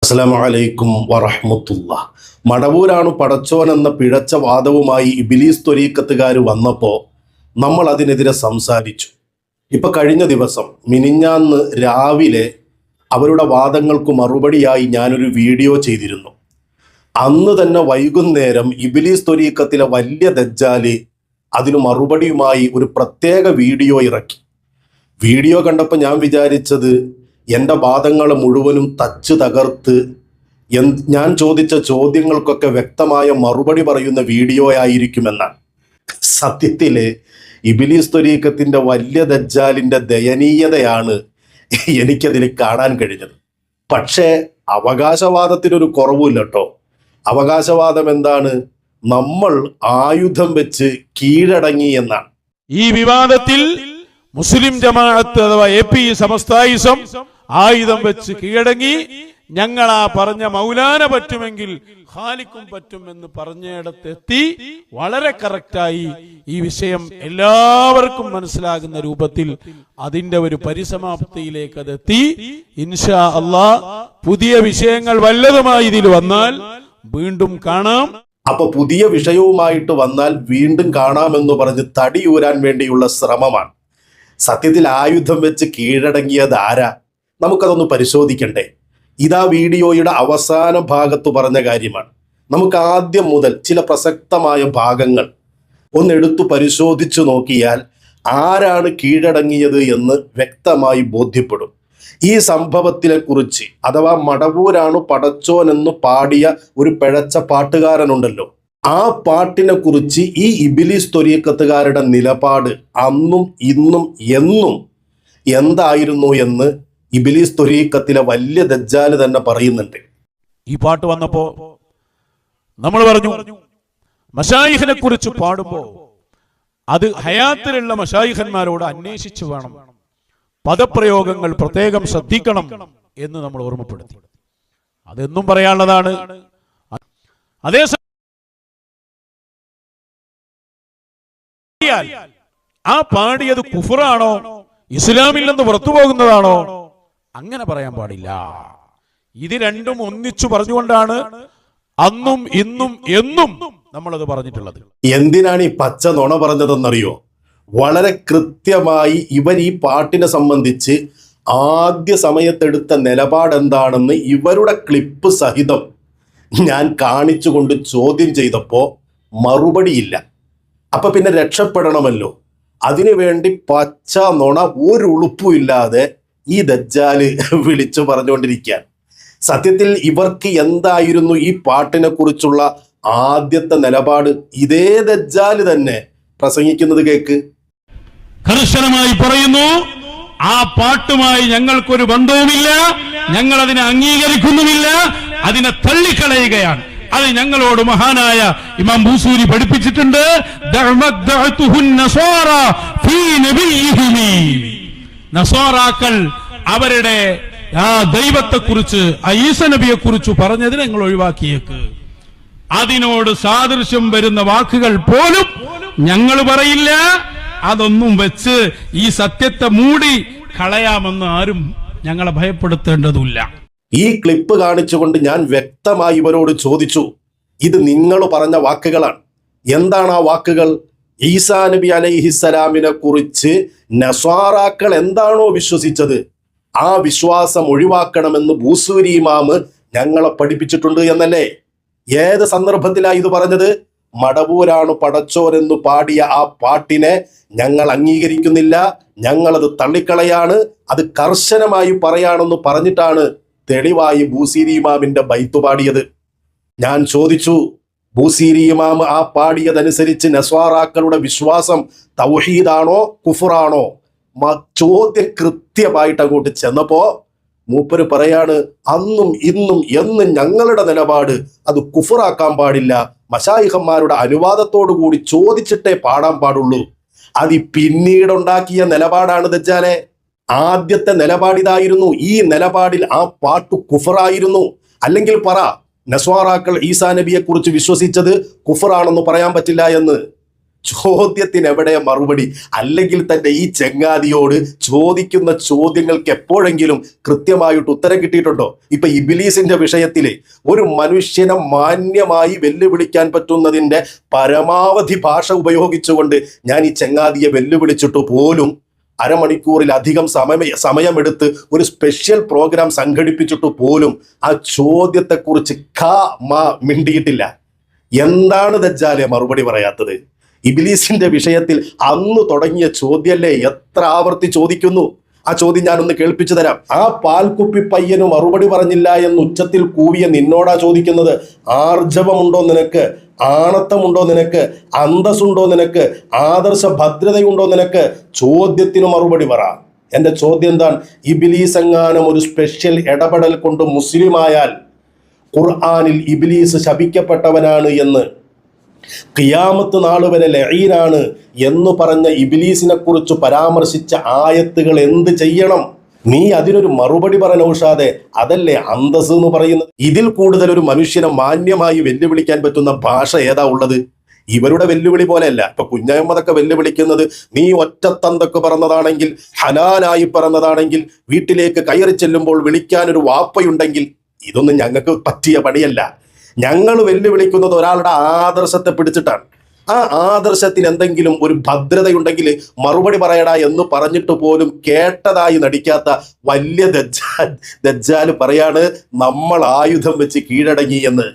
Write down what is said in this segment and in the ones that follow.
അസ്സലാമു അലൈക്കും വറഹ്മത്തുള്ളാഹ്. മടവൂരാണ് പടച്ചോൻ എന്ന പിഴച്ച വാദവുമായി ഇബ്ലീസ് ത്വരീഖത്തുകാർ വന്നപ്പോൾ നമ്മൾ അതിനെതിരെ സംസാരിച്ചു. ഇപ്പം കഴിഞ്ഞ ദിവസം മിനിഞ്ഞാന്ന് രാവിലെ അവരുടെ വാദങ്ങൾക്ക് മറുപടിയായി ഞാനൊരു വീഡിയോ ചെയ്തിരുന്നു. അന്ന് തന്നെ വൈകുന്നേരം ഇബ്ലീസ് ത്വരീഖത്തിലെ വലിയ ദജ്ജാല് അതിന് മറുപടിയുമായി ഒരു പ്രത്യേക വീഡിയോ ഇറക്കി. വീഡിയോ കണ്ടപ്പോൾ ഞാൻ വിചാരിച്ചത് എൻ്റെ വാദങ്ങൾ മുഴുവനും തച്ച് തകർത്ത് ഞാൻ ചോദിച്ച ചോദ്യങ്ങൾക്കൊക്കെ വ്യക്തമായ മറുപടി പറയുന്ന വീഡിയോ ആയിരിക്കുമെന്നാണ്. സത്യത്തിൽ ഇബ്ലീസ് ത്വരീഖത്തിൻ്റെ വലിയ ദജ്ജാലിൻ്റെ ദയനീയതയാണ് എനിക്കതിൽ കാണാൻ കഴിഞ്ഞത്. പക്ഷേ അവകാശവാദത്തിനൊരു കുറവുമില്ല കേട്ടോ. അവകാശവാദം എന്താണ്? നമ്മൾ ആയുധം വെച്ച് കീഴടങ്ങി എന്നാണ്. ഈ വിവാദത്തിൽ മുസ്ലിം ജമാഅത്ത് അഥവാ AP സമസ്തായിസം ആയുധം വെച്ച് കീഴടങ്ങി. ഞങ്ങൾ ആ പറഞ്ഞ മൗലാന പറ്റുമെങ്കിൽ ഖാലിക്കും പറ്റും എന്ന് പറഞ്ഞിടത്തെത്തി. വളരെ കറക്റ്റായി ഈ വിഷയം എല്ലാവർക്കും മനസ്സിലാകുന്ന രൂപത്തിൽ അതിന്റെ ഒരു പരിസമാപ്തിയിലേക്ക് അതെത്തി. ഇൻഷാ അല്ലാഹ് പുതിയ വിഷയങ്ങൾ വല്ലതുമായി ഇതിൽ വന്നാൽ വീണ്ടും കാണാം. അപ്പൊ പുതിയ വിഷയവുമായിട്ട് വന്നാൽ വീണ്ടും കാണാമെന്ന് പറഞ്ഞ് തടിയൂരാൻ വേണ്ടിയുള്ള ശ്രമമാണ്. സത്യത്തിൽ ആയുധം വെച്ച് കീഴടങ്ങിയത് ആരാ? നമുക്കതൊന്ന് പരിശോധിക്കണ്ടേ? ഇതാ വീഡിയോയുടെ അവസാന ഭാഗത്ത് പറഞ്ഞ കാര്യമാണ്. നമുക്ക് ആദ്യം മുതൽ ചില പ്രസക്തമായ ഭാഗങ്ങൾ ഒന്നെടുത്തു പരിശോധിച്ചു നോക്കിയാൽ ആരാണ് കീഴടങ്ങിയത് എന്ന് വ്യക്തമായി ബോധ്യപ്പെടും. ഈ സംഭവത്തിനെ കുറിച്ച് അഥവാ മടവൂരാണ് പടച്ചോൻ എന്ന് പാടിയ ഒരു പിഴച്ച പാട്ടുകാരനുണ്ടല്ലോ, ആ പാട്ടിനെ കുറിച്ച് ഈ ഇബ്ലീസ് ത്വരീഖത്തുകാരുടെ നിലപാട് അന്നും ഇന്നും എന്നും എന്തായിരുന്നു എന്ന് ഇബ്ലീസ് ത്വരീഖത്തിലെ വലിയ ദജ്ജാല് തന്നെ പറയുന്നുണ്ട്. ഈ പാട്ട് വന്നപ്പോ നമ്മൾ പറഞ്ഞു മശായിഖിനെ കുറിച്ച് പാടുമ്പോ അത് ഹയാത്തിലുള്ള മശായിഖന്മാരോട് അന്വേഷിച്ചു വേണം, പദപ്രയോഗങ്ങൾ പ്രത്യേകം ശ്രദ്ധിക്കണം എന്ന് നമ്മൾ ഓർമ്മപ്പെടുത്തി. അതെന്നും പറയാനുള്ളതാണ്. അതേസമയം ആ പാടിയത് കുഫറാണോ, ഇസ്ലാമിൽ നിന്ന് പുറത്തു പോകുന്നതാണോ, അങ്ങനെ പറയാൻ പാടില്ല. ഇത് രണ്ടും ഒന്നിച്ചു പറഞ്ഞുകൊണ്ടാണ് അന്നും ഇന്നും എന്നും നമ്മളത് പറഞ്ഞിട്ടുള്ളത്. എന്തിനാണ് ഈ പച്ച നുണ പറഞ്ഞതെന്നറിയോ? വളരെ കൃത്യമായി ഇവർ ഈ പാട്ടിനെ സംബന്ധിച്ച് ആദ്യ സമയത്തെടുത്ത നിലപാട് എന്താണെന്ന് ഇവരുടെ ക്ലിപ്പ് സഹിതം ഞാൻ കാണിച്ചുകൊണ്ട് ചോദ്യം ചെയ്തപ്പോൾ മറുപടിയില്ല. അപ്പൊ പിന്നെ രക്ഷപ്പെടണമല്ലോ, അതിനുവേണ്ടി പച്ച നുണ ഒരു ഉളുപ്പുമില്ലാതെ ഈ ദജ്ജാല് വിളിച്ചു പറഞ്ഞുകൊണ്ടിരിക്കാൻ. സത്യത്തിൽ ഇവർക്ക് എന്തായിരുന്നു ഈ പാട്ടിനെ കുറിച്ചുള്ള ആദ്യത്തെ നിലപാട്? ഇതേ ദജ്ജാല് തന്നെ പ്രസംഗിക്കുന്നത് കേക്ക്. കർശനമായി പറയുന്നു, ആ പാട്ടുമായി ഞങ്ങൾക്കൊരു ബന്ധവുമില്ല, ഞങ്ങൾ അതിനെ അംഗീകരിക്കുന്നുമില്ല, അതിനെ തള്ളിക്കളയുകയാണ്. അത് ഞങ്ങളോട് മഹാനായ ഇമാം ബൂസൂരി പഠിപ്പിച്ചിട്ടുണ്ട്. നസ്വാറാക്കൾ അവരുടെ ആ ദൈവത്തെക്കുറിച്ച്, ഈസ നബിയെ കുറിച്ച് പറഞ്ഞത് ഞങ്ങൾ ഒഴിവാക്കിയേക്ക്. അതിനോട് സാദൃശ്യം വരുന്ന വാക്കുകൾ പോലും ഞങ്ങൾ പറയില്ല. അതൊന്നും വെച്ച് ഈ സത്യത്തെ മൂടി കളയാമെന്ന് ആരും ഞങ്ങളെ ഭയപ്പെടുത്തേണ്ടതില്ല. ഈ ക്ലിപ്പ് കാണിച്ചുകൊണ്ട് ഞാൻ വ്യക്തമായി ഇവരോട് ചോദിച്ചു, ഇത് നിങ്ങൾ പറഞ്ഞ വാക്കുകളാണ്. എന്താണ് ആ വാക്കുകൾ? ഈസാ നബി അലൈഹിസ്സലാമിനെ കുറിച്ച് നസ്വാറാക്കൾ എന്താണോ വിശ്വസിച്ചത് ആ വിശ്വാസം ഒഴിവാക്കണമെന്ന് ബൂസൂരി ഇമാമ് ഞങ്ങളെ പഠിപ്പിച്ചിട്ടുണ്ട് എന്നല്ലേ? ഏത് സന്ദർഭത്തിലാണ് ഇത് പറഞ്ഞത്? മടവൂരാണ് പടച്ചോൻ എന്ന് പാടിയ ആ പാട്ടിനെ ഞങ്ങൾ അംഗീകരിക്കുന്നില്ല, ഞങ്ങളത് തള്ളിക്കളയാണ്, അത് കർശനമായി പറയാണെന്ന് പറഞ്ഞിട്ടാണ് തെളിവായി ബൂസീരി ഇമാമിന്റെ ബൈത്ത് പാടിയത്. ഞാൻ ചോദിച്ചു, ബൂസീരി ഇമാം ആ പാടിയതനുസരിച്ച് നസ്വാറാക്കളുടെ വിശ്വാസം തൗഹീദാണോ കുഫറാണോ? ചോദ്യം കൃത്യമായിട്ട് അങ്ങോട്ട് ചെന്നപ്പോ മൂപ്പര് പറയാണ്, അന്നും ഇന്നും എന്നും ഞങ്ങളുടെ നിലപാട് അത് കുഫറാക്കാൻ പാടില്ല, മശായിഖന്മാരുടെ അനുവാദത്തോടു കൂടി ചോദിച്ചിട്ടേ പാടാൻ പാടുള്ളൂ. അത് പിന്നീടുണ്ടാക്കിയ നിലപാടാണ് ദജ്ജാലെ. ആദ്യത്തെ നിലപാടിതായിരുന്നു. ഈ നിലപാടിൽ ആ പാട്ട് കുഫറായിരുന്നു. അല്ലെങ്കിൽ പറ, നസ്വാറാക്കൾ ഈസാ നബിയെ കുറിച്ച് വിശ്വസിച്ചത് കുഫറാണെന്ന് പറയാൻ പറ്റില്ല എന്ന്. ചോദ്യത്തിന് എവിടെ മറുപടി? അല്ലെങ്കിൽ തന്നെ ഈ ചെങ്ങാതിയോട് ചോദിക്കുന്ന ചോദ്യങ്ങൾക്ക് എപ്പോഴെങ്കിലും കൃത്യമായിട്ട് ഉത്തരം കിട്ടിയിട്ടുണ്ടോ? ഇപ്പൊ ഇബ്ലീസിന്റെ വിഷയത്തില് ഒരു മനുഷ്യനെ മാന്യമായി വെല്ലുവിളിക്കാൻ പറ്റുന്നതിന്റെ പരമാവധി ഭാഷ ഉപയോഗിച്ചുകൊണ്ട് ഞാൻ ഈ ചെങ്ങാതിയെ വെല്ലുവിളിച്ചിട്ട് പോലും അരമണിക്കൂറിലധികം സമയമെടുത്ത് ഒരു സ്പെഷ്യൽ പ്രോഗ്രാം സംഘടിപ്പിച്ചിട്ട് പോലും ആ ചോദ്യത്തെക്കുറിച്ച് മിണ്ടിയിട്ടില്ല. എന്താണ് ദജ്ജാലെ മറുപടി പറയാത്തത്? ഇബ്ലീസിന്റെ വിഷയത്തിൽ അന്ന് തുടങ്ങിയ ചോദ്യമല്ലേ എത്ര ആവർത്തി ചോദിക്കുന്നു? ആ ചോദ്യം ഞാനൊന്ന് കേൾപ്പിച്ചു തരാം. ആ പാൽക്കുപ്പി പയ്യന് മറുപടി പറഞ്ഞില്ല എന്ന് ഉച്ചത്തിൽ കൂവിയ നിന്നോടാ ചോദിക്കുന്നത്. ആർജവമുണ്ടോ നിനക്ക്? ആണത്തമുണ്ടോ നിനക്ക്? അന്തസ്സുണ്ടോ നിനക്ക്? ആദർശ ഭദ്രതയുണ്ടോ നിനക്ക്? ചോദ്യത്തിന് മറുപടി പറ. എന്റെ ചോദ്യം എന്താണ്? ഇബ്ലീസ് എങ്ങാനും ഒരു സ്പെഷ്യൽ ഇടപെടൽ കൊണ്ട് മുസ്ലിമായാൽ ഖുർആനിൽ ഇബ്ലീസ് ശപിക്കപ്പെട്ടവനാണ് എന്ന്, ഖിയാമത്ത് നാൾ വരെ ലഈനാണ് എന്ന് പറഞ്ഞ ഇബ്ലീസിനെ കുറിച്ച് പരാമർശിച്ച ആയത്തുകൾ എന്ത് ചെയ്യണം? നീ അതിനൊരു മറുപടി പറ നൗഷാദെ. അതല്ലേ അന്തസ് എന്ന് പറയുന്നത്? ഇതിൽ കൂടുതൽ ഒരു മനുഷ്യനെ മാന്യമായി വെല്ലുവിളിക്കാൻ പറ്റുന്ന ഭാഷ ഏതാ ഉള്ളത്? ഇവരുടെ വെല്ലുവിളി പോലെയല്ല. ഇപ്പൊ കുഞ്ഞഹമ്മദൊക്കെ വെല്ലുവിളിക്കുന്നത് നീ ഒറ്റത്തന്തൊക്കെ പറഞ്ഞതാണെങ്കിൽ, ഹലാലായി പറഞ്ഞതാണെങ്കിൽ, വീട്ടിലേക്ക് കയറി ചെല്ലുമ്പോൾ വിളിക്കാനൊരു വാപ്പയുണ്ടെങ്കിൽ, ഇതൊന്നും ഞങ്ങൾക്ക് പറ്റിയ പണിയല്ല. ഞങ്ങൾ വെല്ലുവിളിക്കുന്നത് ഒരാളുടെ ആദർശത്തെ പിടിച്ചിട്ടാണ്. ആ ആദർശത്തിന് എന്തെങ്കിലും ഒരു ഭദ്രതയുണ്ടെങ്കിൽ മറുപടി പറയടാ എന്ന് പറഞ്ഞിട്ട് പോലും കേട്ടതായി നടിക്കാത്ത വലിയ ദജ്ജാൽ പറയാണ് നമ്മൾ ആയുധം വെച്ച് കീഴടങ്ങി എന്ന്.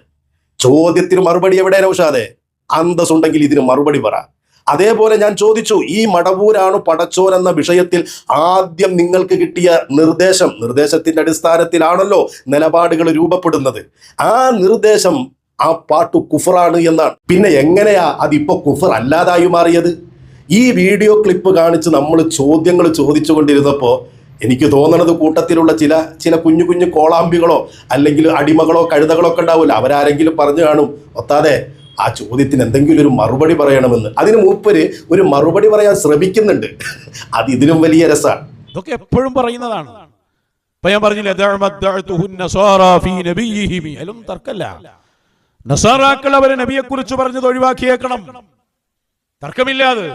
ചോദ്യത്തിന് മറുപടി എവിടെ നൗഷാദെ? അന്തസ്സുണ്ടെങ്കിൽ ഇതിന് മറുപടി പറ. അതേപോലെ ഞാൻ ചോദിച്ചു, ഈ മടവൂരാണ് പടച്ചോൻ എന്ന വിഷയത്തിൽ ആദ്യം നിങ്ങൾക്ക് കിട്ടിയ നിർദ്ദേശത്തിന്റെ അടിസ്ഥാനത്തിലാണല്ലോ നിലപാടുകൾ രൂപപ്പെടുന്നത്. ആ നിർദ്ദേശം ആ പാട്ടു കുഫറാണ് എന്നാണ്. പിന്നെ എങ്ങനെയാ അതിപ്പോ കുഫർ അല്ലാതായി മാറിയത്? ഈ വീഡിയോ ക്ലിപ്പ് കാണിച്ച് നമ്മൾ ചോദ്യങ്ങൾ ചോദിച്ചുകൊണ്ടിരുന്നപ്പോ എനിക്ക് തോന്നണത് കൂട്ടത്തിലുള്ള ചില കുഞ്ഞു കുഞ്ഞു കോളാമ്പികളോ അല്ലെങ്കിൽ അടിമകളോ കഴുതകളോ ഒക്കെ ഉണ്ടാവില്ല, അവരാരെങ്കിലും പറഞ്ഞു കാണും, ഒത്താതെ ആ ചോദ്യത്തിന് എന്തെങ്കിലും ഒരു മറുപടി പറയണമെന്ന്. അതിന് മൂപ്പര് ഒരു മറുപടി പറയാൻ ശ്രമിക്കുന്നുണ്ട്. അത് ഇതിലും വലിയ രസമാണ്. ഇതൊക്കെ എപ്പോഴും പറയുന്നതാണ്. ഇപ്പൊ ഞാൻ പറഞ്ഞില്ലേ, അതിലും തർക്കല്ല. നസാറാക്കൾ അവരെ നബിയെ കുറിച്ച് പറഞ്ഞത് ഒഴിവാക്കിയേക്കണം, തർക്കമില്ലാതെ.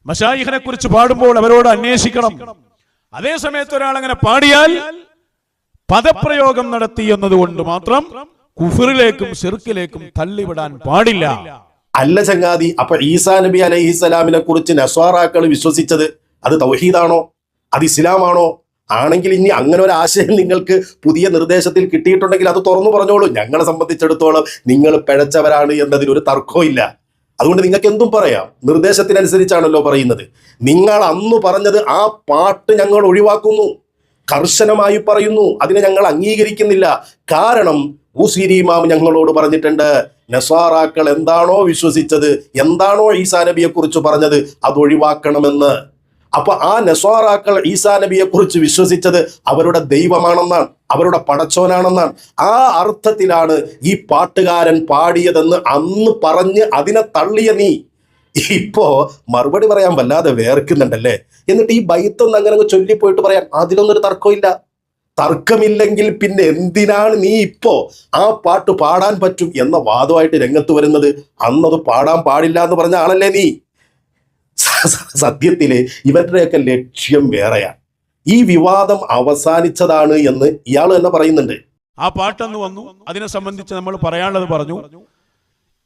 മശായിഖിനെ കുറിച്ച് പാടുമ്പോൾ അവരോട് അന്വേഷിക്കണം. അതേ സമയത്ത് ഒരാൾ അങ്ങനെ പാടിയാൽ പദപ്രയോഗം നടത്തി എന്നതുകൊണ്ട് മാത്രം കുഫറിലേക്കും ശിർക്കിലേക്കും തള്ളിവിടാൻ പാടില്ല. അല്ല ചങ്ങാതി, അപ്പൊ ഈസാ നബി അലൈഹിസ്സലാമിനെ കുറിച്ച് നസ്വാറാക്കൾ വിശ്വസിച്ചത് അത് തൗഹീദാണോ? അത് ഇസ്ലാമാണോ? ആണെങ്കിൽ ഇനി അങ്ങനെ ഒരു ആശയം നിങ്ങൾക്ക് പുതിയ നിർദ്ദേശത്തിൽ കിട്ടിയിട്ടുണ്ടെങ്കിൽ അത് തുറന്നു പറഞ്ഞോളൂ. ഞങ്ങളെ സംബന്ധിച്ചിടത്തോളം നിങ്ങൾ പിഴച്ചവരാണ് എന്നതിൽ ഒരു തർക്കവും ഇല്ല. അതുകൊണ്ട് നിങ്ങൾക്ക് എന്തും പറയാം. നിർദ്ദേശത്തിനനുസരിച്ചാണല്ലോ പറയുന്നത്. നിങ്ങൾ അന്ന് പറഞ്ഞത് ആ പാട്ട് ഞങ്ങൾ ഒഴിവാക്കുന്നു, കർശനമായി പറയുന്നു. അതിനെ ഞങ്ങൾ അംഗീകരിക്കുന്നില്ല. കാരണം ബൂസീരി ഇമാം ഞങ്ങളോട് പറഞ്ഞിട്ടുണ്ട്, നസ്വാറാക്കൾ എന്താണോ വിശ്വസിച്ചത്, എന്താണോ ഈസാ നബിയെ കുറിച്ച് പറഞ്ഞത്, അത് ഒഴിവാക്കണമെന്ന്. അപ്പൊ ആ നസ്വാറാക്കൾ ഈസാ നബിയെ കുറിച്ച് വിശ്വസിച്ചത് അവരുടെ ദൈവമാണെന്നാണ്, അവരുടെ പടച്ചോനാണെന്നാണ്. ആ അർത്ഥത്തിലാണ് ഈ പാട്ടുകാരൻ പാടിയതെന്ന് അന്ന് പറഞ്ഞ് അതിനെ തള്ളിയ നീ ഇപ്പോ മറുപടി പറയാൻ വല്ലാതെ വേർക്കുന്നുണ്ടല്ലേ. എന്നിട്ട് ഈ ബൈത്തൊന്ന് അങ്ങനെ ചൊല്ലിപ്പോയിട്ട് പറയാൻ അതിലൊന്നൊരു തർക്കമില്ല. തർക്കമില്ലെങ്കിൽ പിന്നെ എന്തിനാണ് നീ ഇപ്പോ ആ പാട്ട് പാടാൻ പറ്റും എന്ന വാദമായിട്ട് രംഗത്ത് വരുന്നത്? അന്നത് പാടാൻ പാടില്ല എന്ന് പറഞ്ഞ ആളല്ലേ നീ. സത്യത്തില് ഇവരുടെയൊക്കെ ലക്ഷ്യം വേറെയാണ്. ഈ വിവാദം അവസാനിച്ചതാണ് എന്ന് ഇയാൾ തന്നെ പറയുന്നുണ്ട്. ആ പാട്ടെന്ന് വന്നു, അതിനെ സംബന്ധിച്ച് നമ്മൾ പറയാനുള്ളത് പറഞ്ഞു.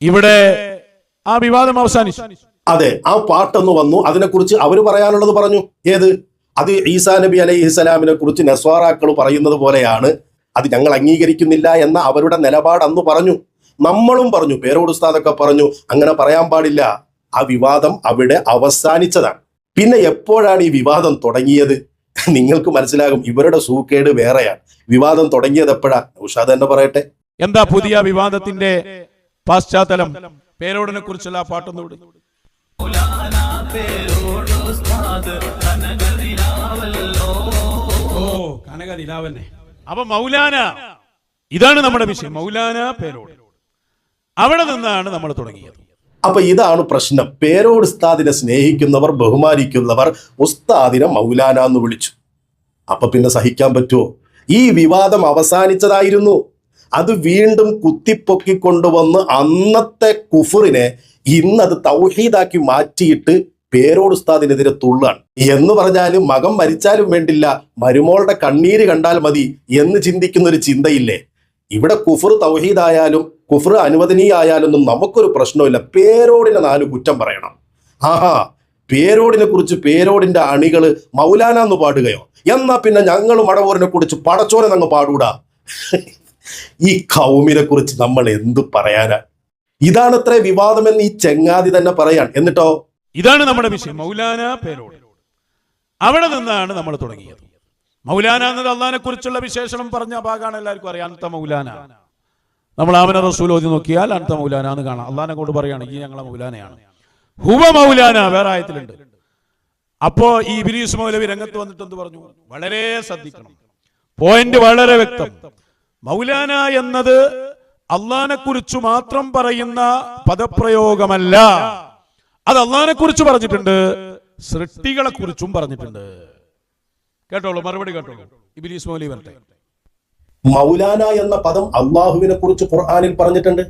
ഇവിടെ ആ വിവാദം അവസാനിച്ചു. അതെ, ആ പാട്ടെന്ന് വന്നു, അതിനെക്കുറിച്ച് അവര് പറയാനുള്ളത് പറഞ്ഞു. ഏത്? അത് ഈസാ നബി അലൈഹിസ്സലാമിനെ കുറിച്ച് നസ്വാറാക്കൾ പറയുന്നത് പോലെയാണ്, അത് ഞങ്ങൾ അംഗീകരിക്കുന്നില്ല എന്ന അവരുടെ നിലപാട് അന്ന് പറഞ്ഞു. നമ്മളും പറഞ്ഞു, പേരോട് ഉസ്താദൊക്കെ പറഞ്ഞു അങ്ങനെ പറയാൻ പാടില്ല. ആ വിവാദം അവിടെ അവസാനിച്ചതാണ്. പിന്നെ എപ്പോഴാണ് ഈ വിവാദം തുടങ്ങിയത്? നിങ്ങൾക്ക് മനസ്സിലാകും, ഇവരുടെ സൂക്കേട് വേറെയാണ്. വിവാദം തുടങ്ങിയത് എപ്പോഴാ? ഉഷാദ് തന്നെ പറയട്ടെ. എന്താ പുതിയ വിവാദത്തിന്റെ പശ്ചാത്തലം? പേരോടിനെ കുറിച്ചുള്ള പാട്ടൊന്നുകൂടി. അപ്പൊ മൗലാന, ഇതാണ് നമ്മുടെ വിഷയം. മൗലാന പേരോട്, അവിടെ നിന്നാണ് നമ്മൾ തുടങ്ങിയത്. അപ്പൊ ഇതാണ് പ്രശ്നം. പേരോട് ഉസ്താദിനെ സ്നേഹിക്കുന്നവർ, ബഹുമാനിക്കുന്നവർ ഉസ്താദിനെ മൗലാന എന്ന് വിളിച്ചു. അപ്പൊ പിന്നെ സഹിക്കാൻ പറ്റുമോ? ഈ വിവാദം അവസാനിച്ചതായിരുന്നു. അത് വീണ്ടും കുത്തിപ്പൊക്കിക്കൊണ്ടുവന്ന് അന്നത്തെ കുഫറിനെ ഇന്നത് തൗഹീദാക്കി മാറ്റിയിട്ട് പേരോട് ഉസ്താദിനെതിരെ തുള്ളാണ്. എന്ന് പറഞ്ഞാലും മകൻ മരിച്ചാലും വേണ്ടില്ല, മരുമോളുടെ കണ്ണീര് കണ്ടാൽ മതി എന്ന് ചിന്തിക്കുന്ന ഒരു ചിന്തയില്ലേ? ഇവിടെ കുഫർ തൗഹീദായാലും കുഫർ അനുവദനീയായാലൊന്നും നമുക്കൊരു പ്രശ്നമില്ല. പേരോടിനെ 4 കുറ്റം പറയണം. ആഹാ, പേരോടിനെ കുറിച്ച് പേരോടിന്റെ അണികള് മൗലാന എന്ന് പാടുകയോ? എന്നാ പിന്നെ ഞങ്ങൾ മടവൂരിനെ കുറിച്ച് പടച്ചോനെ അങ്ങ് പാടൂടാ. ഈ കൗമിനെ കുറിച്ച് നമ്മൾ എന്ത് പറയാനാ? ഇതാണത്രേ വിവാദമെന്ന് ഈ ചെങ്ങാതി തന്നെ പറയാൻ. എന്നിട്ടോ ഇതാണ് നമ്മുടെ വിഷയം, മൗലാന പേരോട്. അവിടെ നിന്നാണ് നമ്മൾ തുടങ്ങിയത്. മൗലാന എന്നത് അള്ളാഹിനെ കുറിച്ചുള്ള വിശേഷണം പറഞ്ഞ ഭാഗമാണ് എല്ലാവർക്കും അറിയാം. അന്ത മൗലാന, നമ്മൾ ആമന റസൂൽ ഓതി നോക്കിയാൽ അന്ത മൗലാന എന്ന് കാണാം. അള്ളാഹിനെ കൊണ്ട് പറയാണ് ഈ ഞങ്ങളെ മൗലാനയാണ്. ഹുവ മൗലാന വേറെ ആയത്തിലുണ്ട്. അപ്പോ ഈ ഇബ്ലീസ് മൗലവി രംഗത്ത് വന്നിട്ട് എന്ത് പറഞ്ഞു? വളരെ ശ്രദ്ധിക്കണം, പോയിന്റ് വളരെ വ്യക്തം. മൗലാന എന്നത് അള്ളാഹിനെ കുറിച്ച് മാത്രം പറയുന്ന പദപ്രയോഗമല്ല. അത് അള്ളാഹിനെ കുറിച്ച് പറഞ്ഞിട്ടുണ്ട്, സൃഷ്ടികളെ കുറിച്ചും പറഞ്ഞിട്ടുണ്ട്. കേട്ടോളൂ, മറുപടി കേട്ടോളൂ. ഇബ്ലീസ് മൗലവി വരട്ടെ. മൗലാന എന്ന പദം അള്ളാഹുവിനെ കുറിച്ച് ഖുർആനിൽ പറഞ്ഞിട്ടുണ്ട്.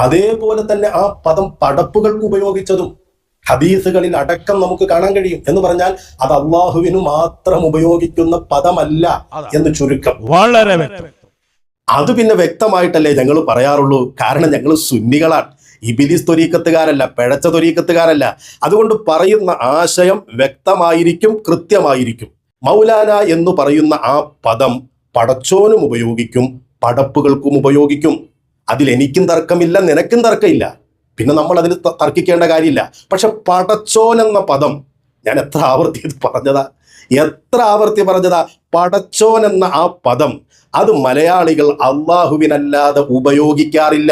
അതേപോലെ തന്നെ ആ പദം പടപ്പുകൾക്ക് ഉപയോഗിച്ചതും ഹദീസുകളിൽ അടക്കം നമുക്ക് കാണാൻ കഴിയും. എന്ന് പറഞ്ഞാൽ അത് അള്ളാഹുവിന് മാത്രം ഉപയോഗിക്കുന്ന പദമല്ല എന്ന് ചുരുക്കം. വളരെ വ്യക്തം. അത് പിന്നെ വ്യക്തമായിട്ടല്ലേ ഞങ്ങൾ പറയാറുള്ളൂ. കാരണം ഞങ്ങൾ സുന്നികളാണ്, ഇബ്ലീസ് ത്വരീഖത്തുകാരല്ല, പിഴച്ച ത്വരീഖത്തുകാരല്ല. അതുകൊണ്ട് പറയുന്ന ആശയം വ്യക്തമായിരിക്കും, കൃത്യമായിരിക്കും. മൗലാന എന്ന് പറയുന്ന ആ പദം പടച്ചോനും ഉപയോഗിക്കും, പടപ്പുകൾക്കും ഉപയോഗിക്കും. അതിൽ എനിക്കും തർക്കമില്ല, നിനക്കും തർക്കമില്ല. പിന്നെ നമ്മൾ അതിൽ തർക്കിക്കേണ്ട കാര്യമില്ല. പക്ഷെ പടച്ചോൻ എന്ന പദം ഞാൻ എത്ര ആവർത്തി പറഞ്ഞതാ. പടച്ചോൻ എന്ന ആ പദം അത് മലയാളികൾ അള്ളാഹുവിനല്ലാതെ ഉപയോഗിക്കാറില്ല.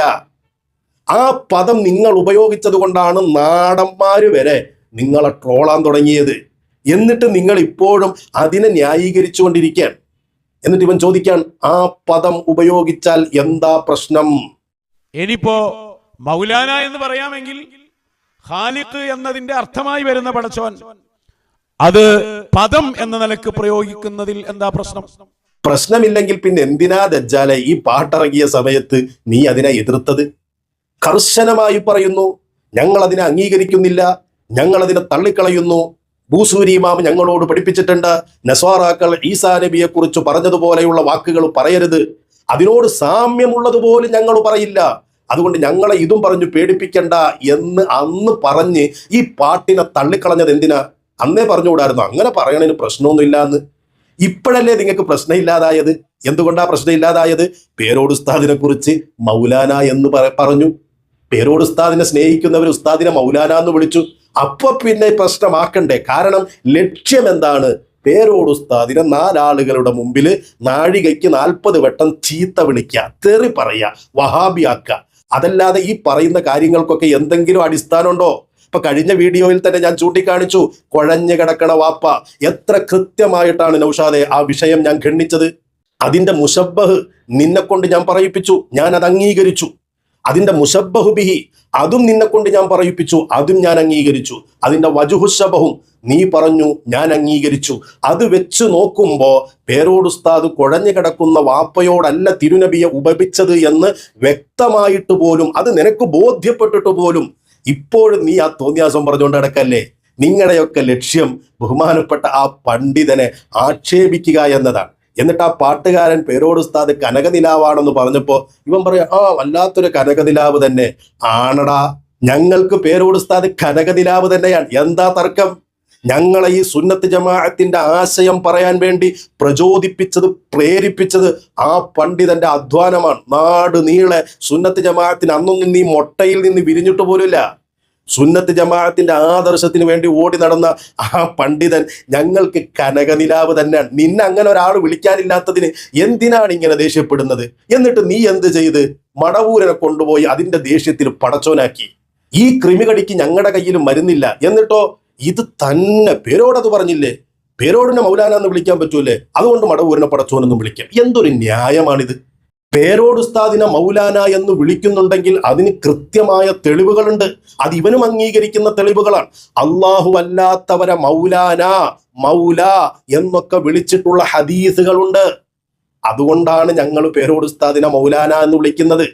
ആ പദം നിങ്ങൾ ഉപയോഗിച്ചത് കൊണ്ടാണ് നാടന്മാര് വരെ നിങ്ങളെ ട്രോളാൻ തുടങ്ങിയത്. എന്നിട്ട് നിങ്ങൾ ഇപ്പോഴും അതിനെ ന്യായീകരിച്ചുകൊണ്ടിരിക്കുകയാണ്. എന്നിട്ട് ഇവൻ ചോദിക്കാൻ, ആ പദം ഉപയോഗിച്ചാൽ എന്താ പ്രശ്നം? ഇനിയിപ്പോ മൗലാന എന്ന് പറയാമെങ്കിൽ ഖാലിഖ് എന്നതിന്റെ അർത്ഥമായി വരുന്ന പടച്ചോൻ, അത് പദം എന്ന നിലക്ക് പ്രയോഗിക്കുന്നതിൽ എന്താ പ്രശ്നം? പ്രശ്നമില്ലെങ്കിൽ പിന്നെ എന്തിനാ ദജ്ജാലെ ഈ പാട്ടിറങ്ങിയ സമയത്ത് നീ അതിനെ എതിർത്തത്? കർശനമായി പറയുന്നു, ഞങ്ങൾ അതിനെ അംഗീകരിക്കുന്നില്ല, ഞങ്ങൾ അതിനെ തള്ളിക്കളയുന്നു. ബൂസൂരി ഇമാം ഞങ്ങളോട് പഠിപ്പിച്ചിട്ടുണ്ട്, നസ്വാറാക്കൾ ഈസാ നബിയെ കുറിച്ച് പറഞ്ഞതുപോലെയുള്ള വാക്കുകൾ പറയരുത്, അതിനോട് സാമ്യമുള്ളതുപോലും ഞങ്ങൾ പറയില്ല, അതുകൊണ്ട് ഞങ്ങളെ ഇതും പറഞ്ഞു പേടിപ്പിക്കണ്ട എന്ന് അന്ന് പറഞ്ഞ് ഈ പാട്ടിനെ തള്ളിക്കളഞ്ഞത് എന്തിനാ? അന്നേ പറഞ്ഞുകൂടായിരുന്നു അങ്ങനെ പറയണതിന് പ്രശ്നമൊന്നുമില്ല എന്ന്. ഇപ്പോഴല്ലേ നിങ്ങൾക്ക് പ്രശ്നമില്ലാതായത്? എന്തുകൊണ്ടാ പ്രശ്നമില്ലാതായത്? പേരോട് ഉസ്താദിനെ കുറിച്ച് മൗലാന എന്ന് പറഞ്ഞു. പേരോട് ഉസ്താദിനെ സ്നേഹിക്കുന്നവർ ഉസ്താദിനെ മൗലാന എന്ന് വിളിച്ചു. അപ്പൊ പിന്നെ പ്രശ്നമാക്കണ്ടേ? കാരണം ലക്ഷ്യം എന്താണ്? പേരോട് ഉസ്താദിനെ 4 ആളുകളുടെ മുമ്പിൽ നാഴികയ്ക്ക് 40 വട്ടം ചീത്ത വിളിക്കുക, തെറി പറയുക, വഹാബിയാക്കുക. അതല്ലാതെ ഈ പറയുന്ന കാര്യങ്ങൾക്കൊക്കെ എന്തെങ്കിലും അടിസ്ഥാനമുണ്ടോ? ഇപ്പൊ കഴിഞ്ഞ വീഡിയോയിൽ തന്നെ ഞാൻ ചൂണ്ടിക്കാണിച്ചു, കുഴഞ്ഞു കിടക്കണ വാപ്പ. എത്ര കൃത്യമായിട്ടാണ് നൗഷാദെ ആ വിഷയം ഞാൻ ഖണ്ഡിച്ചത്. അതിന്റെ മുശബ്ബഹ് നിന്നെ കൊണ്ട് ഞാൻ പറയിപ്പിച്ചു, ഞാൻ അത് അംഗീകരിച്ചു. അതിന്റെ മുശബ്ബഹു ബിഹി അതും നിന്നെ കൊണ്ട് ഞാൻ പറയിപ്പിച്ചു, അതും ഞാൻ അംഗീകരിച്ചു. അതിന്റെ വജുഹുശബഹും നീ പറഞ്ഞു, ഞാൻ അംഗീകരിച്ചു. അത് വെച്ച് നോക്കുമ്പോ പേരോട് ഉസ്താദ് കുഴഞ്ഞു കിടക്കുന്ന വാപ്പയോടല്ല തിരുനബിയെ ഉപമിച്ചത് എന്ന് വ്യക്തമായിട്ട് പോലും, അത് നിനക്ക് ബോധ്യപ്പെട്ടിട്ട് പോലും ഇപ്പോഴും നീ ആ തോന്നിയാസം പറഞ്ഞുകൊണ്ട് കിടക്കല്ലേ? നിങ്ങളുടെയൊക്കെ ലക്ഷ്യം ബഹുമാനപ്പെട്ട ആ പണ്ഡിതനെ ആക്ഷേപിക്കുക എന്നതാണ്. എന്നിട്ട് ആ പാട്ടുകാരൻ പേരോട് ഉസ്താദ് കനകനിലാവാണെന്ന് പറഞ്ഞപ്പോ ഇവൻ പറയാ, ആ വല്ലാത്തൊരു കനകനിലാവ് തന്നെ ആണടാ. ഞങ്ങൾക്ക് പേരോട് ഉസ്താദ് കനകനിലാവ് തന്നെയാണ്. എന്താ തർക്കം? ഞങ്ങളെ ഈ സുന്നത്ത് ജമാഅത്തിന്റെ ആശയം പറയാൻ വേണ്ടി പ്രചോദിപ്പിച്ചത്, പ്രേരിപ്പിച്ചത് ആ പണ്ഡിതന്റെ അധ്വാനമാണ്. നാട് നീളെ സുന്നത്ത് ജമാഅത്തിന് അന്നൊന്നും നീ മൊട്ടയിൽ നിന്ന് വിരിഞ്ഞിട്ട് പോലുമില്ല. സുന്നത്ത് ജമാഅത്തിന്റെ ആദർശത്തിന് വേണ്ടി ഓടി നടന്ന ആ പണ്ഡിതൻ ഞങ്ങൾക്ക് കനകനിലാവ് തന്നെയാണ്. നിന്നെ അങ്ങനെ ഒരാൾ വിളിക്കാനില്ലാത്തതിന് എന്തിനാണ് ഇങ്ങനെ ദേഷ്യപ്പെടുന്നത്? എന്നിട്ട് നീ എന്ത് ചെയ്ത്? മടവൂരനെ കൊണ്ടുപോയി അതിന്റെ ദേഷ്യത്തിൽ പടച്ചോനാക്കി. ഈ കൃമികടിക്ക് ഞങ്ങളുടെ കയ്യിൽ മരുന്നില്ല. എന്നിട്ടോ ഇത് തന്നെ പേരോടത് പറഞ്ഞില്ലേ, പേരോടിനെ മൗലാന എന്ന് വിളിക്കാൻ പറ്റൂലേ, അതുകൊണ്ട് മടവൂരിനെ പടച്ചോനെന്നും വിളിക്കാം. എന്തൊരു ന്യായമാണിത്? പേരോട് ഉസ്താദിനെ മൗലാന എന്ന് വിളിക്കുന്നുണ്ടെങ്കിൽ അതിന് കൃത്യമായ തെളിവുകളുണ്ട്. അത് ഇവനും അംഗീകരിക്കുന്ന തെളിവുകളാണ്. അള്ളാഹു അല്ലാത്തവരെ മൗലാന, മൗല എന്നൊക്കെ വിളിച്ചിട്ടുള്ള ഹദീസുകളുണ്ട്. അതുകൊണ്ടാണ് ഞങ്ങൾ പേരോട് ഉസ്താദിനെ മൗലാന എന്ന് വിളിക്കുന്നത്.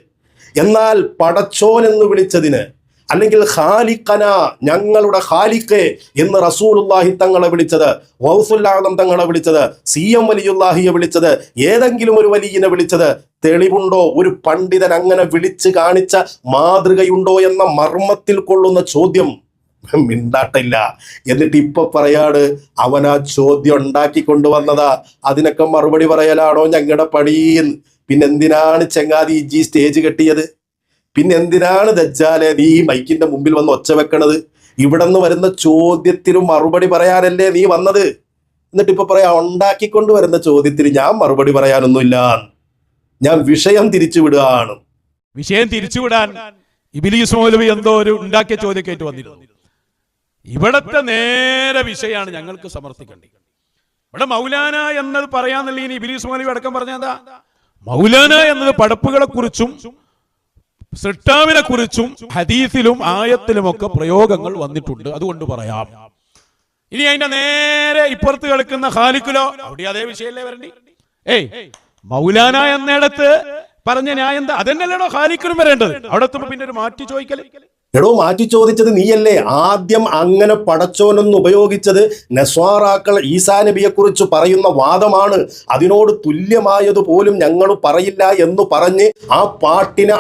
എന്നാൽ പടച്ചോൻ എന്ന് വിളിച്ചതിന്, അല്ലെങ്കിൽ ഖാലിഖന, ഞങ്ങളുടെ ഖാലിഖെ എന്ന് റസൂലുള്ളാഹി തങ്ങളെ വിളിച്ചത്, ഗൗസുൽ ആദം തങ്ങളെ വിളിച്ചത്, CM വലിയുല്ലാഹിയെ വിളിച്ചത്, ഏതെങ്കിലും ഒരു വലിയനെ വിളിച്ചത് തെളിവുണ്ടോ? ഒരു പണ്ഡിതൻ അങ്ങനെ വിളിച്ചു കാണിച്ച മാതൃകയുണ്ടോ എന്ന മർമ്മത്തിൽ കൊള്ളുന്ന ചോദ്യം മിണ്ടാട്ടില്ല. എന്നിട്ട് ഇപ്പൊ പറയാണ് അവൻ ആ ചോദ്യം ഉണ്ടാക്കി കൊണ്ടുവന്നതാ, അതിനൊക്കെ മറുപടി പറയലാണോ ഞങ്ങളുടെ പണിയെന്ന്. പിന്നെന്തിനാണ് ചങ്ങാതി ഈ സ്റ്റേജ് കെട്ടിയത്? പിന്നെന്തിനാണ് ദജ്ജാലെ നീ മൈക്കിന്റെ മുമ്പിൽ വന്ന് ഒച്ച വെക്കണത്? ഇവിടെ നിന്ന് വരുന്ന ചോദ്യത്തിനും മറുപടി പറയാനല്ലേ നീ വന്നത്? എന്നിട്ട് ഇപ്പൊ പറയാ ഉണ്ടാക്കിക്കൊണ്ട് വരുന്ന ചോദ്യത്തിന് ഞാൻ മറുപടി പറയാനൊന്നുമില്ല, ഞാൻ വിഷയം തിരിച്ചുവിടുകയാണ്. വിഷയം തിരിച്ചുവിടാൻ ഇബ്ലീസ് മൗലവി എന്തോ ഒരു ഉണ്ടാക്കിയ ചോദ്യമൊക്കെ വന്നിരുന്നു. ഇവിടത്തെ നേരെ വിഷയമാണ് ഞങ്ങൾക്ക് സമർത്ഥിക്കേണ്ടത്. ഇവിടെ മൗലാന എന്നത് പറയാന്നുള്ള ഇനി ഇബ്ലീസ് മൗലവി അടക്കം പറഞ്ഞതാ, മൗലാന എന്നത് പടപ്പുകളെ കുറിച്ചും സൃഷ്ടാവിനെ കുറിച്ചും ഹദീസിലും ആയത്തിലുമൊക്കെ പ്രയോഗങ്ങൾ വന്നിട്ടുണ്ട്, അതുകൊണ്ട് പറയാം. ഇനി അതിന്റെ നേരെ ഇപ്പുറത്ത് കിടക്കുന്ന ഖാലിഖിലോ, അവിടെ അതേ വിഷയല്ലേ വരണ്ടി. മൗലാന എന്നിടത്ത് പറഞ്ഞ ന്യായം എന്താ? അതന്നെയല്ലേടോ ഖാലിഖിലും വരേണ്ടത്. അവിടെ എത്തുമ്പോ പിന്നെ ഒരു മാറ്റി ചോദിക്കല്. എടോ, മാറ്റി ചോദിച്ചത് നീയല്ലേ. ആദ്യം അങ്ങനെ പടച്ചോനെന്ന് ഉപയോഗിച്ചത് നസ്വാറാക്കൾ ഈസാ നബിയെ കുറിച്ച് പറയുന്ന വാദമാണ്. അതിനോട് തുല്യമായത് പോലും ഞങ്ങൾ പറയില്ല എന്ന് പറഞ്ഞ് ആ പാട്ടിനെ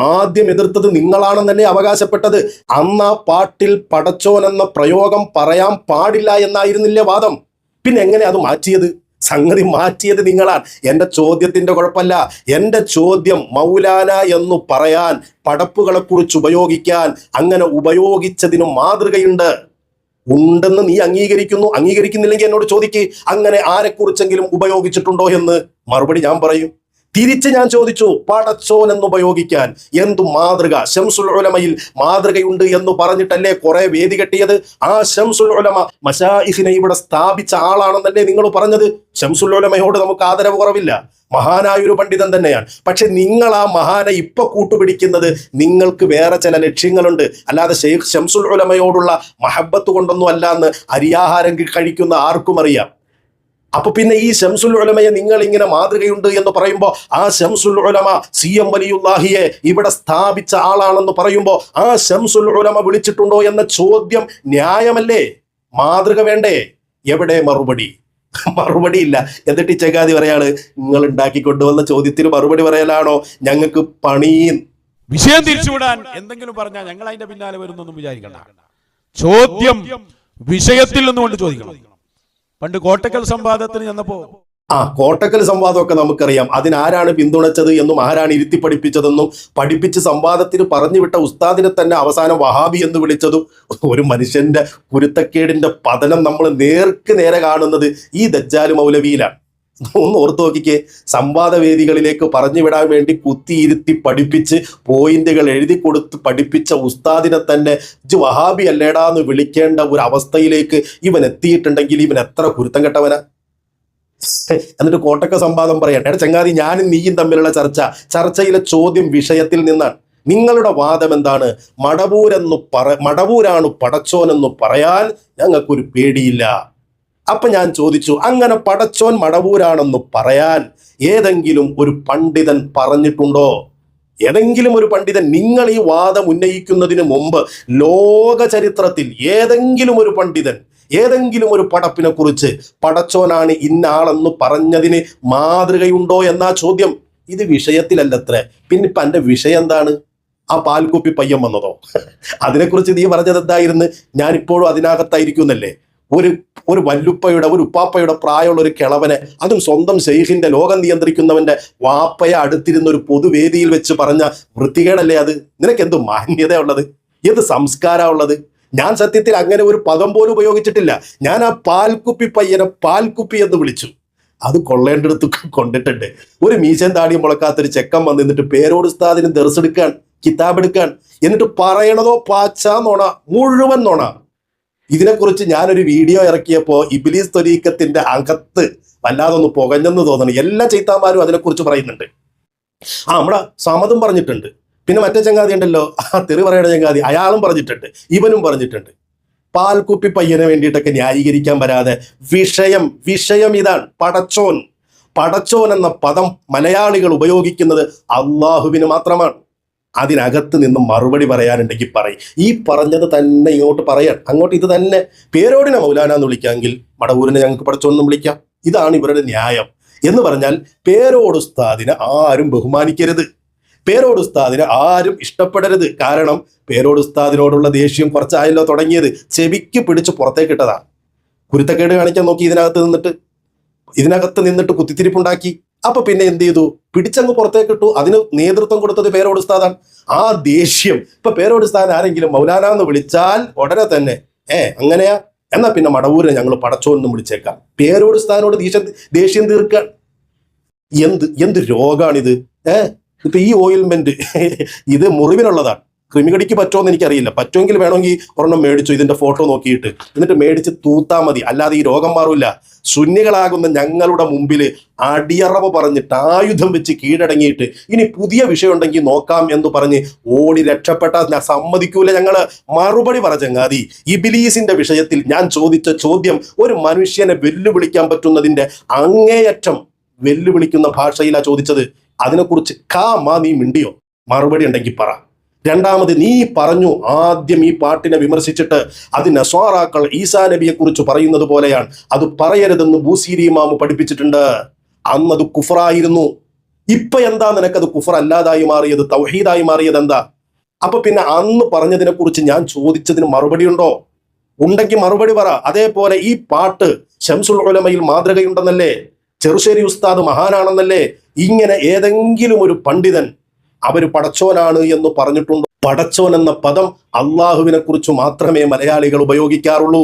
ആദ്യം എതിർത്തത് നിങ്ങളാണെന്നല്ലേ അവകാശപ്പെട്ടത്. അന്ന് ആ പാട്ടിൽ പടച്ചോൻ എന്ന പ്രയോഗം പറയാൻ പാടില്ല എന്നായിരുന്നില്ലേ വാദം? പിന്നെ എങ്ങനെ അത് മാറ്റിയത്? സംഗതി മാറ്റിയത് നിങ്ങളാണ്. എൻ്റെ ചോദ്യത്തിൻ്റെ കുഴപ്പമല്ല. എൻ്റെ ചോദ്യം മൗലാന എന്ന് പറയാൻ, പടപ്പുകളെ കുറിച്ച് ഉപയോഗിക്കാൻ, അങ്ങനെ ഉപയോഗിച്ചതിന് മാതൃകയുണ്ട്, ഉണ്ടെന്ന് നീ അംഗീകരിക്കുന്നില്ലെങ്കിൽ എന്നോട് ചോദിക്ക്, അങ്ങനെ ആരെക്കുറിച്ചെങ്കിലും ഉപയോഗിച്ചിട്ടുണ്ടോ എന്ന്. മറുപടി ഞാൻ പറയും. തിരിച്ച് ഞാൻ ചോദിച്ചു, പടച്ചോൻ എന്ന് ഉപയോഗിക്കാൻ എന്തു മാതൃക? ശംസുൽ ഉലമയിൽ മാതൃകയുണ്ട് എന്ന് പറഞ്ഞിട്ടല്ലേ കുറെ വേദി കെട്ടിയത്? ആ ശംസുൽ ഉലമ മശായിഖിനെ ഇവിടെ സ്ഥാപിച്ച ആളാണെന്നല്ലേ നിങ്ങൾ പറഞ്ഞത്? ശംസുൽ ഉലമയോട് നമുക്ക് ആദരവ് കുറവില്ല, മഹാനായൊരു പണ്ഡിതൻ തന്നെയാണ്. പക്ഷെ നിങ്ങൾ ആ മഹാനെ ഇപ്പൊ കൂട്ടുപിടിക്കുന്നത് നിങ്ങൾക്ക് വേറെ ചില ലക്ഷ്യങ്ങളുണ്ട്, അല്ലാതെ ഷെയ്ഖ് ശംസുൽ ഉലമയോടുള്ള മഹബത്ത് കൊണ്ടൊന്നും അല്ല എന്ന് അരിയാഹാരം കഴിക്കുന്ന ആർക്കും അറിയാം. അപ്പൊ പിന്നെ ഈ ശംസുൽ ഉലമയെ നിങ്ങൾ ഇങ്ങനെ മാതൃകയുണ്ട് എന്ന് പറയുമ്പോൾ, ആ ശംസുൽ ഉലമ CM വലിയുല്ലാഹിയെ ഇവിടെ സ്ഥാപിച്ച ആളാണെന്ന് പറയുമ്പോൾ ആ ശംസുൽ ഉലമ വിളിച്ചിട്ടുണ്ടോ എന്ന ചോദ്യം ന്യായമല്ലേ? മാതൃക വേണ്ടേ? എവിടെ മറുപടി? മറുപടിയില്ല. എന്നിട്ട് ഈ ചങ്ങാതി പറയാണ് നിങ്ങൾ ഉണ്ടാക്കിക്കൊണ്ടുവന്ന ചോദ്യത്തിന് മറുപടി പറയലാണോ ഞങ്ങൾക്ക് പണി? വിഷയം തിരിച്ചുവിടാൻ എന്തെങ്കിലും പറഞ്ഞാൽ ഞങ്ങൾ അതിന്റെ പിന്നാലെ വരുന്നൊന്നും വിചാരിക്കണ്ട. ചോദ്യം വിഷയത്തിൽ നിന്നുകൊണ്ട് ചോദിക്കണം. പണ്ട് കോട്ടക്കൽ സംവാദത്തിന് ചെന്നപ്പോ കോട്ടക്കൽ സംവാദമൊക്കെ നമുക്കറിയാം. അതിനാരാണ് പിന്തുണച്ചത് എന്നും ആരാണ് ഇരുത്തി പഠിപ്പിച്ചതെന്നും പഠിപ്പിച്ച് സംവാദത്തിന് പറഞ്ഞു വിട്ട ഉസ്താദിനെ തന്നെ അവസാനം വഹാബി എന്ന് വിളിച്ചതും, ഒരു മനുഷ്യന്റെ കുരുത്തക്കേടിന്റെ പതനം നമ്മൾ നേർക്ക് നേരെ കാണുന്നത് ഈ ദജ്ജാൽ മൗലവിയിലാണ്. ഒന്ന് ഓർത്തു നോക്കിക്കേ. സംവാദ വേദികളിലേക്ക് പറഞ്ഞു വിടാൻ വേണ്ടി കുത്തിയിരുത്തി പഠിപ്പിച്ച് പോയിന്റുകൾ എഴുതി കൊടുത്ത് പഠിപ്പിച്ച ഉസ്താദിനെ തന്നെ വഹാബി അല്ലേടാ എന്ന് വിളിക്കേണ്ട ഒരു അവസ്ഥയിലേക്ക് ഇവൻ എത്തിയിട്ടുണ്ടെങ്കിൽ ഇവൻ എത്ര കുരുത്തം കെട്ടവനാ? എന്നിട്ട് കോട്ടക്ക സംവാദം പറയാൻ, എടാ ചങ്ങാതി, ഞാനും നീയും തമ്മിലുള്ള ചർച്ചയിലെ ചോദ്യം വിഷയത്തിൽ നിന്നാണ്. നിങ്ങളുടെ വാദം എന്താണ്? മടവൂരാണ് പടച്ചോനെന്ന് പറയാൻ ഞങ്ങൾക്കൊരു പേടിയില്ല. അപ്പൊ ഞാൻ ചോദിച്ചു, അങ്ങനെ പടച്ചോൻ മടവൂരാണെന്ന് പറയാൻ ഏതെങ്കിലും ഒരു പണ്ഡിതൻ പറഞ്ഞിട്ടുണ്ടോ? ഏതെങ്കിലും ഒരു പണ്ഡിതൻ? നിങ്ങൾ ഈ വാദം ഉന്നയിക്കുന്നതിന് മുമ്പ് ലോക ചരിത്രത്തിൽ ഏതെങ്കിലും ഒരു പണ്ഡിതൻ ഏതെങ്കിലും ഒരു പടപ്പിനെ കുറിച്ച് പടച്ചോനാണ് ഇന്ന ആളെന്ന് പറഞ്ഞതിന് മാതൃകയുണ്ടോ എന്നാ ചോദ്യം. ഇത് വിഷയത്തിലല്ലത്രേ. പിന്നെ ഇപ്പൊ എന്റെ വിഷയം എന്താണ്? ആ പാൽക്കുപ്പി പയ്യൻ വന്നതോ? അതിനെക്കുറിച്ച് നീ പറഞ്ഞത് എന്തായിരുന്നു? ഞാനിപ്പോഴും അതിനകത്തായിരിക്കുന്നല്ലേ. ഒരു വല്ലുപ്പയുടെ ഒരു ഉപ്പാപ്പയുടെ പ്രായമുള്ള ഒരു കിളവനെ, അതും സ്വന്തം ശൈഖിന്റെ ലോകം നിയന്ത്രിക്കുന്നവന്റെ വാപ്പയെ അടുത്തിരുന്ന ഒരു പൊതുവേദിയിൽ വെച്ച് പറഞ്ഞ വൃത്തികേടല്ലേ അത്? നിനക്ക് എന്ത് മാന്യത ഉള്ളത്? എന്ത് സംസ്കാരം ഉള്ളത്? ഞാൻ സത്യത്തിൽ അങ്ങനെ ഒരു പദം പോലും ഉപയോഗിച്ചിട്ടില്ല. ഞാൻ ആ പാൽക്കുപ്പി പയ്യനെ പാൽക്കുപ്പി എന്ന് വിളിച്ചു. അത് കൊള്ളേണ്ടടുത്ത് കൊണ്ടിട്ടുണ്ട്. ഒരു മീശൻ താടിയും മുളക്കാത്തൊരു ചെക്കൻ വന്നിട്ട് പേരോട് ഉസ്താദിന് ദർസെടുക്കാൻ, കിതാബ് എടുക്കാൻ, എന്നിട്ട് പറയണതോ പാച്ചാ നോണ, മുഴുവൻ നോണ. ഇതിനെക്കുറിച്ച് ഞാനൊരു വീഡിയോ ഇറക്കിയപ്പോൾ ഇബ്ലീസ് ത്വരീഖത്തിന്റെ അകത്ത് വല്ലാതൊന്ന് പുകഞ്ഞെന്ന് തോന്നണം. എല്ലാ ചൈത്താന്മാരും അതിനെക്കുറിച്ച് പറയുന്നുണ്ട്. നമ്മുടെ സമതും പറഞ്ഞിട്ടുണ്ട്. പിന്നെ മറ്റേ ചങ്ങാതി ഉണ്ടല്ലോ, തെറി പറയണ ചങ്ങാതി, അയാളും പറഞ്ഞിട്ടുണ്ട്, ഇവനും പറഞ്ഞിട്ടുണ്ട്. പാൽക്കുപ്പി പയ്യന് വേണ്ടിയിട്ടൊക്കെ ന്യായീകരിക്കാൻ വരാതെ വിഷയം ഇതാണ്. പടച്ചോൻ എന്ന പദം മലയാളികൾ ഉപയോഗിക്കുന്നത് അള്ളാഹുവിന് മാത്രമാണ്. അതിനകത്ത് നിന്ന് മറുപടി പറയാനുണ്ടെങ്കിൽ പറയും. ഈ പറഞ്ഞത് തന്നെ ഇങ്ങോട്ട് പറയാൻ, അങ്ങോട്ട് ഇത് തന്നെ. പേരോടിനെ മൗലാന എന്ന് വിളിക്കാമെങ്കിൽ മടവൂരിനെ ഞങ്ങൾക്ക് പടച്ചോനെന്ന് വിളിക്കാം. ഇതാണ് ഇവരുടെ ന്യായം. എന്ന് പറഞ്ഞാൽ പേരോട് ഉസ്താദിനെ ആരും ബഹുമാനിക്കരുത്, പേരോട് ഉസ്താദിനെ ആരും ഇഷ്ടപ്പെടരുത്. കാരണം പേരോട് ഉസ്താദിനോടുള്ള ദേഷ്യം കുറച്ചായല്ലോ തുടങ്ങിയത്. ചെവിക്ക് പിടിച്ച് പുറത്തേക്ക് ഇട്ടതാ. കുരുത്തക്കേട് കാണിക്കാൻ നോക്കി ഇതിനകത്ത് നിന്നിട്ട് കുത്തിത്തിരിപ്പുണ്ടാക്കി. അപ്പൊ പിന്നെ എന്ത് ചെയ്തു? പിടിച്ചങ്ങ് പുറത്തേക്ക് ഇട്ടു. അതിന് നേതൃത്വം കൊടുത്തത് പേരോട് ഉസ്താദാണ്. ആ ദേഷ്യം ഇപ്പൊ പേരോട് ഉസ്താദ് ആരെങ്കിലും മൗലാന എന്ന് വിളിച്ചാൽ ഉടനെ തന്നെ അങ്ങനെയാ, എന്നാ പിന്നെ മടവൂരിനെ ഞങ്ങൾ പടച്ചോനെന്ന് വിളിച്ചേക്കാം. പേരോട് ഉസ്താദിനോട് ദേഷ്യം തീർക്കാൻ എന്ത് രോഗാണിത്? ഇപ്പൊ ഈ ഓയിൽമെന്റ് ഇത് മുറിവിനുള്ളതാണ്. കൃമികടിക്ക് പറ്റുമോ എനിക്കറിയില്ല. പറ്റുമെങ്കിൽ വേണമെങ്കിൽ ഒരെണ്ണം മേടിച്ചു ഇതിന്റെ ഫോട്ടോ നോക്കിയിട്ട്, എന്നിട്ട് മേടിച്ച് തൂത്താ മതി. അല്ലാതെ ഈ രോഗം മാറില്ല. സുന്നികളാകുന്ന ഞങ്ങളുടെ മുമ്പിൽ അടിയറവ് പറഞ്ഞിട്ട് ആയുധം വെച്ച് കീഴടങ്ങിയിട്ട് ഇനി പുതിയ വിഷയം ഉണ്ടെങ്കിൽ നോക്കാം എന്ന് പറഞ്ഞ് ഓടി രക്ഷപ്പെട്ടാൽ ഞാൻ സമ്മതിക്കൂല. ഞങ്ങള് മറുപടി പറ ചങ്ങാതി. ഇബ്ലീസിന്റെ വിഷയത്തിൽ ഞാൻ ചോദിച്ച ചോദ്യം ഒരു മനുഷ്യനെ വെല്ലുവിളിക്കാൻ പറ്റുന്നതിന്റെ അങ്ങേയറ്റം വെല്ലുവിളിക്കുന്ന ഭാഷയിലാണ് ചോദിച്ചത്. അതിനെക്കുറിച്ച് നീ മിണ്ടിയോ? മറുപടി ഉണ്ടെങ്കിൽ പറ. രണ്ടാമത്, നീ പറഞ്ഞു ആദ്യം ഈ പാട്ടിനെ വിമർശിച്ചിട്ട് അത് നസ്വാറാക്കൾ ഈസാ നബിയെ കുറിച്ച് പറയുന്നത് പോലെയാണ്, അത് പറയരുതെന്ന് ബൂസീരി ഇമാമ് പഠിപ്പിച്ചിട്ടുണ്ട്. അന്നത് കുഫറായിരുന്നു. ഇപ്പൊ എന്താ നിനക്കത് കുഫർ അല്ലാതായി മാറിയത്, തൗഹീദായി മാറിയത് എന്താ? അപ്പൊ പിന്നെ അന്ന് പറഞ്ഞതിനെ കുറിച്ച് ഞാൻ ചോദിച്ചതിന് മറുപടി ഉണ്ടോ? ഉണ്ടെങ്കിൽ മറുപടി പറ. അതേപോലെ ഈ പാട്ട് ശംസുൽ ഉലമയിൽ മാതൃകയുണ്ടെന്നല്ലേ, ചെറുശ്ശേരി ഉസ്താദ് മഹാനാണെന്നല്ലേ, ഇങ്ങനെ ഏതെങ്കിലും ഒരു പണ്ഡിതൻ അവര് പടച്ചോനാണ് എന്ന് പറഞ്ഞിട്ടുണ്ടോ? പടച്ചോൻ എന്ന പദം അള്ളാഹുവിനെ കുറിച്ച് മാത്രമേ മലയാളികൾ ഉപയോഗിക്കാറുള്ളൂ.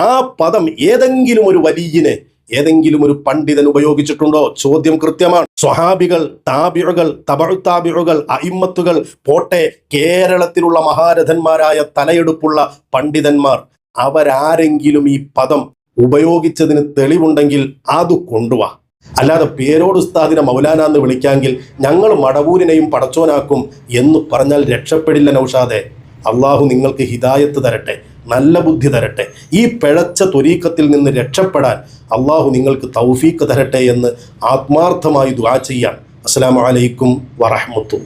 ആ പദം ഏതെങ്കിലും ഒരു വലിയനെ, ഏതെങ്കിലും ഒരു പണ്ഡിതൻ ഉപയോഗിച്ചിട്ടുണ്ടോ? ചോദ്യം കൃത്യമാണ്. സ്വഹാബികൾ, താബിഉകൾ, തബഉ താബിഉകൾ, അഇമ്മത്തുകൾ പോട്ടെ, കേരളത്തിലുള്ള മഹാരഥന്മാരായ തലയെടുപ്പുള്ള പണ്ഡിതന്മാർ, അവരാരെങ്കിലും ഈ പദം ഉപയോഗിച്ചതിന് തെളിവുണ്ടെങ്കിൽ അത് കൊണ്ടുവാ. അല്ലാതെ പേരോട് ഉസ്താദിനെ മൗലാന എന്ന് വിളിക്കാമെങ്കിൽ ഞങ്ങൾ മടവൂരിനെയും പടച്ചോനാക്കും എന്ന് പറഞ്ഞാൽ രക്ഷപ്പെടില്ല നൗഷാദെ. അള്ളാഹു നിങ്ങൾക്ക് ഹിദായത്ത് തരട്ടെ, നല്ല ബുദ്ധി തരട്ടെ. ഈ പിഴച്ച ത്വരീഖത്തിൽ നിന്ന് രക്ഷപ്പെടാൻ അള്ളാഹു നിങ്ങൾക്ക് തൗഫീഖ് തരട്ടെ എന്ന് ആത്മാർത്ഥമായി ദുആ ചെയ്യാം. അസ്സലാമു അലൈക്കും വറഹ്മത്തുള്ളാഹി.